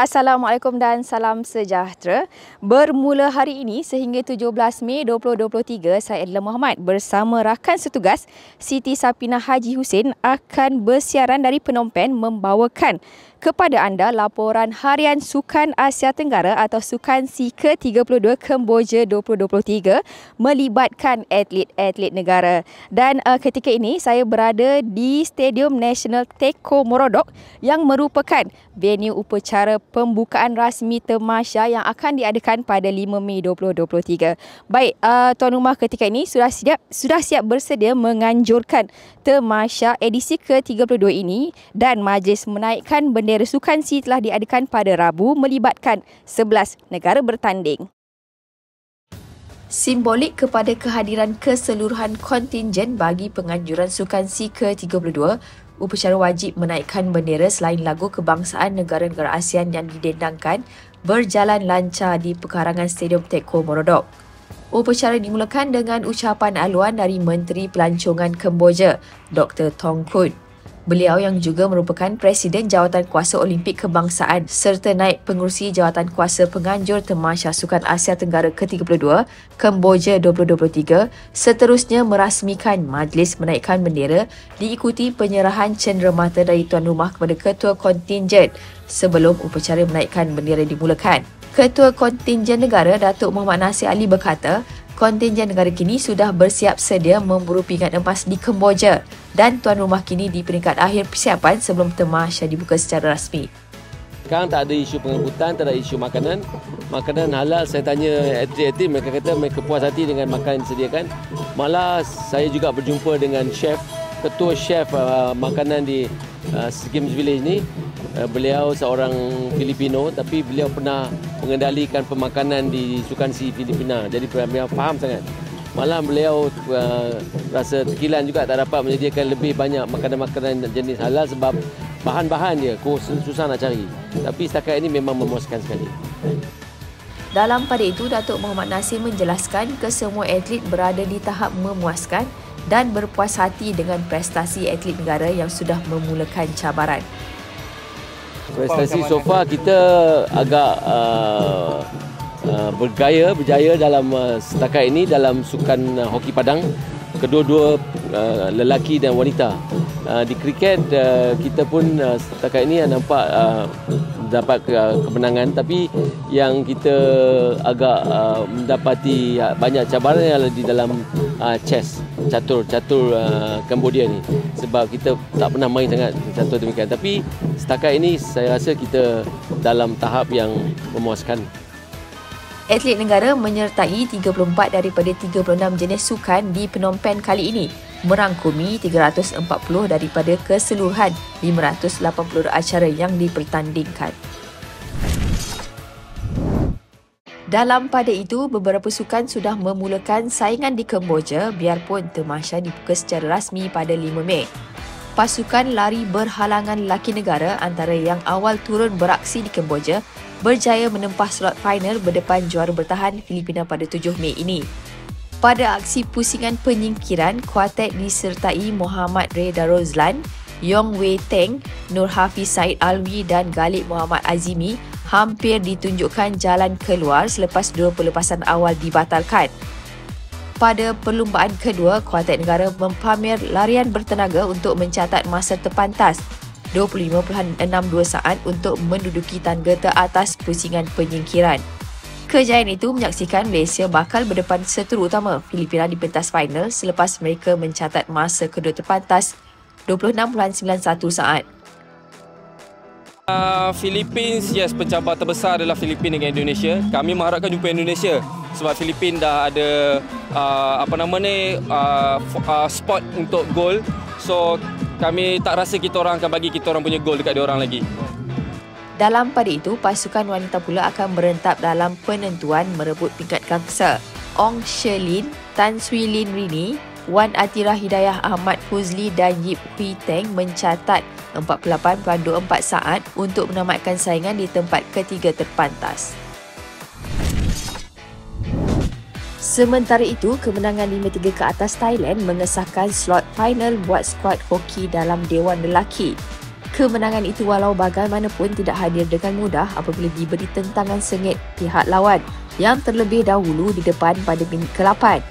Assalamualaikum dan salam sejahtera. Bermula hari ini sehingga 17 Mei 2023, saya Adila Muhammad bersama rakan setugas Siti Sapina Haji Hussein akan bersiaran dari Phnom Penh membawakan kepada anda laporan harian Sukan Asia Tenggara atau Sukan SEA ke-32 Kemboja 2023 melibatkan atlet-atlet negara. Dan ketika ini saya berada di Stadium Nasional Teko Morodok yang merupakan venue upacara pembukaan rasmi Tamasya yang akan diadakan pada 5 Mei 2023. Baik, tuan rumah ketika ini sudah siap bersedia menganjurkan Tamasya edisi ke-32 ini dan majlis menaikkan bendera Sukan SEA telah diadakan pada Rabu melibatkan 11 negara bertanding. Simbolik kepada kehadiran keseluruhan kontingen bagi penganjuran Sukan SEA ke-32, upacara wajib menaikkan bendera selain lagu kebangsaan negara-negara ASEAN yang didendangkan berjalan lancar di pekarangan Stadium Teko Morodok. Upacara dimulakan dengan ucapan aluan dari Menteri Pelancongan Kemboja, Dr. Thong Koon. Beliau yang juga merupakan Presiden Jawatan Kuasa Olimpik Kebangsaan serta naib pengerusi Jawatan Kuasa Penganjur Tamasya Sukan Asia Tenggara ke-32 Kemboja 2023 seterusnya merasmikan majlis menaikkan bendera diikuti penyerahan cenderamata dari tuan rumah kepada Ketua Kontingen sebelum upacara menaikkan bendera dimulakan. Ketua Kontingen Negara Datuk Muhammad Nasir Ali berkata, kontingen negara kini sudah bersiap sedia memburu pingat emas di Kemboja dan tuan rumah kini di peringkat akhir persiapan sebelum Tamasya dibuka secara rasmi. Sekarang tak ada isu pengebutan, tak ada isu makanan. Makanan halal, saya tanya atlet-atlet, mereka kata mereka puas hati dengan makanan yang disediakan. Malah saya juga berjumpa dengan ketua chef makanan di Games Village ni. Beliau seorang Filipino tapi beliau pernah mengendalikan pemakanan di Sukan SEA Filipina. Jadi beliau faham sangat. Malah beliau rasa terkilan juga tak dapat menyediakan lebih banyak makanan-makanan jenis halal sebab bahan-bahan dia susah nak cari. Tapi setakat ini memang memuaskan sekali. Dalam pada itu, Datuk Muhammad Nasir menjelaskan kesemua atlet berada di tahap memuaskan dan berpuas hati dengan prestasi atlet negara yang sudah memulakan cabaran. Prestasi so far kita agak berjaya dalam setakat ini dalam sukan hoki padang, kedua-dua lelaki dan wanita. Di kriket kita pun setakat ini nampak dapat kemenangan, tapi yang kita agak mendapati banyak cabaran yang di dalam chess, catur Cambodia ni, sebab kita tak pernah main sangat catur demikian. Tapi setakat ini saya rasa kita dalam tahap yang memuaskan. Atlet negara menyertai 34 daripada 36 jenis sukan di Phnom Penh kali ini, merangkumi 340 daripada keseluruhan 580 acara yang dipertandingkan. Dalam pada itu, beberapa sukan sudah memulakan saingan di Kemboja biarpun Tamasya dibuka secara rasmi pada 5 Mei. Pasukan lari berhalangan lelaki negara antara yang awal turun beraksi di Kemboja berjaya menempah slot final berdepan juara bertahan Filipina pada 7 Mei ini. Pada aksi pusingan penyingkiran, kuartet disertai Muhammad Reza Rozlan, Yong Wei Teng, Nur Hafiz Said Alwi dan Galib Muhammad Azimi hampir ditunjukkan jalan keluar selepas dua pelepasan awal dibatalkan. Pada perlumbaan kedua, kuartet negara mempamer larian bertenaga untuk mencatat masa terpantas 25.62 saat untuk menduduki tangga teratas pusingan penyingkiran. Kejayaan itu menyaksikan Malaysia bakal berdepan seteru utama Filipina di pentas final selepas mereka mencatat masa kedua terpantas 26.91 saat. Philippines, yes, pencabar terbesar adalah Filipina dengan Indonesia. Kami mengharapkan jumpa Indonesia sebab Filipina dah ada spot untuk gol. So kami tak rasa kita orang akan bagi kita orang punya gol dekat dia orang lagi. Dalam pada itu, pasukan wanita pula akan merentap dalam penentuan merebut peringkat gangsa. Ong Sherlin, Tan Swi Lin Rini, Wan Atira Hidayah Ahmad Fuzli dan Yip Hui Teng mencatat 48.24 saat untuk menamatkan saingan di tempat ketiga terpantas. Sementara itu, kemenangan 5-3 ke atas Thailand mengesahkan slot final buat skuad hoki dalam Dewan Lelaki. Kemenangan itu walau bagaimanapun tidak hadir dengan mudah apabila diberi tentangan sengit pihak lawan yang terlebih dahulu di depan pada minit ke-8.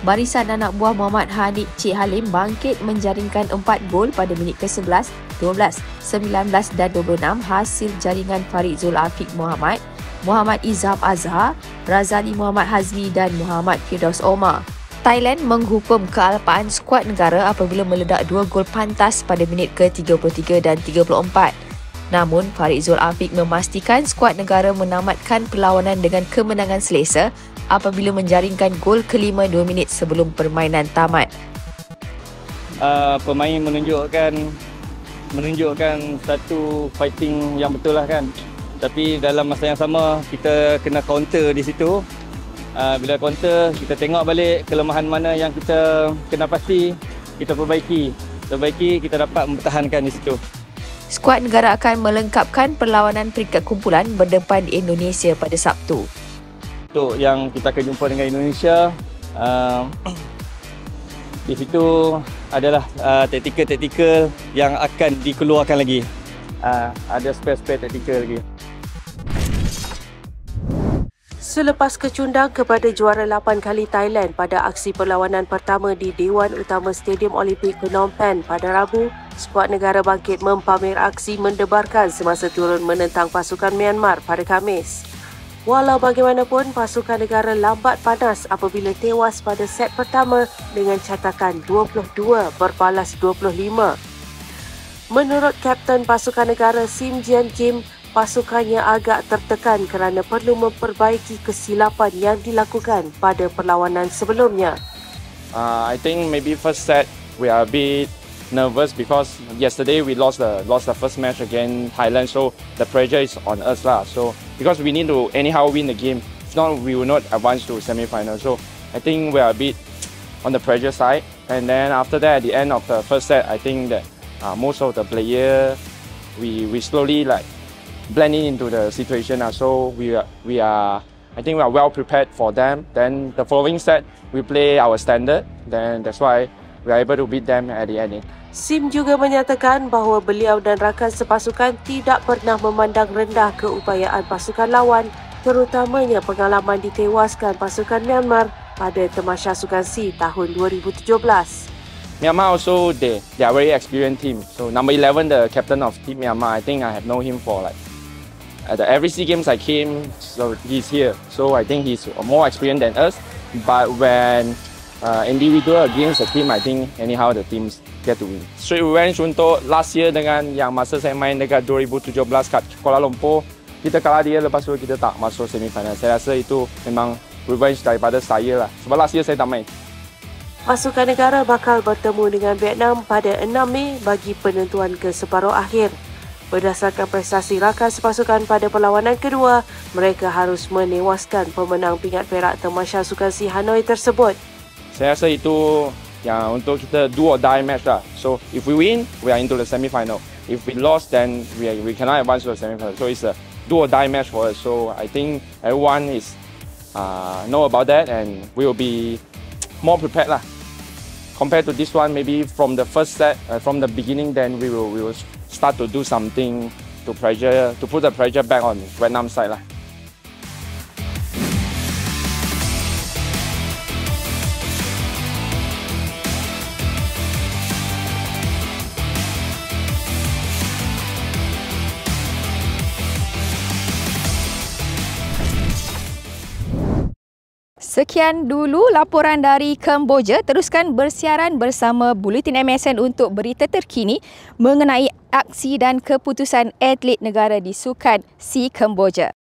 Barisan anak buah Muhammad Hanif Cik Halim bangkit menjaringkan 4 gol pada minit ke-11, 12, 19 dan 26 hasil jaringan Farid Zul Afiq Muhammad, Muhammad Izham Azhar, Razali Muhammad Hazmi dan Muhammad Firdaus Omar. Thailand menghukum kealpaan skuad negara apabila meledak 2 gol pantas pada minit ke-33 dan 34. Namun, Farid Zul Afiq memastikan skuad negara menamatkan perlawanan dengan kemenangan selesa apabila menjaringkan gol kelima 2 minit sebelum permainan tamat. Pemain menunjukkan satu fighting yang betul lah kan. Tapi dalam masa yang sama, kita kena counter di situ. Bila counter, kita tengok balik kelemahan mana yang kita kena pasti, kita perbaiki. Kita dapat mempertahankan di situ. Skuad negara akan melengkapkan perlawanan peringkat kumpulan berdepan di Indonesia pada Sabtu. Untuk yang kita akan jumpa dengan Indonesia, di situ adalah taktikal yang akan dikeluarkan lagi. Ada spare taktikal lagi. Selepas kecundang kepada juara 8 kali Thailand pada aksi perlawanan pertama di Dewan Utama Stadium Olimpik Phnom Penh pada Rabu, skuad negara bangkit mempamer aksi mendebarkan semasa turun menentang pasukan Myanmar pada Khamis. Walau bagaimanapun, pasukan negara lambat panas apabila tewas pada set pertama dengan catatan 22 berbalas 25. Menurut Kapten pasukan negara Sim Jian Kim, pasukannya agak tertekan kerana perlu memperbaiki kesilapan yang dilakukan pada perlawanan sebelumnya. I think maybe first set we are a bit nervous because yesterday we lost the first match against Thailand, so the pressure is on us lah. So because we need to anyhow win the game, if not we will not advance to semi-final. So I think we are a bit on the pressure side. And then after that, at the end of the first set, I think that most of the player we slowly like blending into the situation. So I think we are well prepared for them. Then the following set we play our standard. Then that's why we are able to beat them at the end. Sim juga menyatakan bahawa beliau dan rakan sepasukan tidak pernah memandang rendah keupayaan pasukan lawan, terutamanya pengalaman ditewaskan pasukan Myanmar pada Tamasya Sukan SEA tahun 2017. Myanmar also they are very experienced team. So number 11, the captain of Team Myanmar, I think I have known him for like at every SEA Games I came, so he's here. So I think he's more experienced than us. But when individual against the team, I think anyhow the teams get to win. Straight revenge untuk last year dengan yang masa saya main dekat 2017 kat Kuala Lumpur, kita kalah dia, lepas tu kita tak masuk semifinal. Saya rasa itu memang revenge daripada saya lah. Sebab last year saya tak main. Pasukan negara bakal bertemu dengan Vietnam pada 6 Mei bagi penentuan ke separuh akhir. Berdasarkan prestasi rakan sepasukan pada perlawanan kedua, mereka harus menewaskan pemenang pingat perak Tamasya Sukan SEA Hanoi tersebut. Saya rasa itu yang untuk kita do or die match lah. So if we win, we are into the semi-final. If we lost, then we cannot advance to the semi-final. So it's a do or die match for us. So I think everyone is know about that, and we will be more prepared lah. Compared to this one, maybe from the first set, from the beginning, then we will start to do something to put the pressure back on Vietnam side lah. Sekian dulu laporan dari Kemboja. Teruskan bersiaran bersama Bulletin MSN untuk berita terkini mengenai aksi dan keputusan atlet negara di Sukan SEA Kemboja.